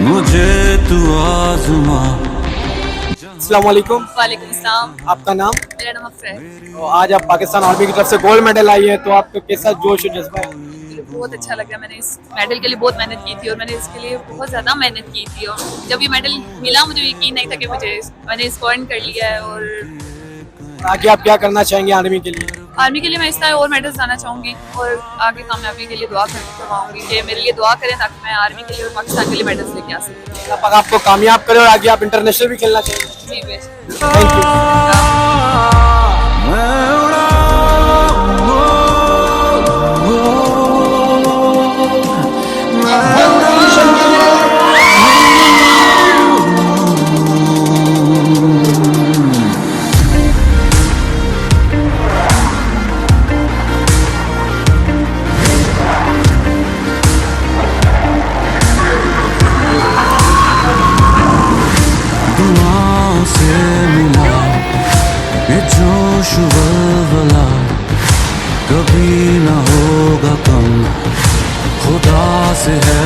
मुझे तू आज़मा। अस्सलाम वालेकुम। वालेकुम अस्सलाम। आपका नाम? मेरा नाम अफरा है। तो आज आप पाकिस्तान आर्मी की तरफ से गोल्ड मेडल आई है, तो आपका कैसा जोश और जज्बा है? मुझे बहुत अच्छा लगा। मैंने इस मेडल के लिए बहुत मेहनत की थी और मैंने इसके लिए बहुत ज़्यादा मेहनत की थी, और जब ये मेडल मिला मुझे यकीन नहीं था कि मैंने इसको अर्न कर लिया है। और आगे आप क्या करना चाहेंगे आर्मी के लिए? आर्मी के लिए मैं इस तरह और मेडल्स लाना चाहूँगी और आगे कामयाबी के लिए दुआ करवाऊँगी कि मेरे लिए दुआ करें ताकि मैं आर्मी के लिए और पाकिस्तान के लिए मेडल्स लेके आ सकूँ। अल्लाह पाक आपको कामयाब करे और आगे आप इंटरनेशनल भी खेलना चाहिए। जी बेशक। Thank you. दुआओं से मिला ये जोश वलवला, कभी न होगा कम, खुदा से है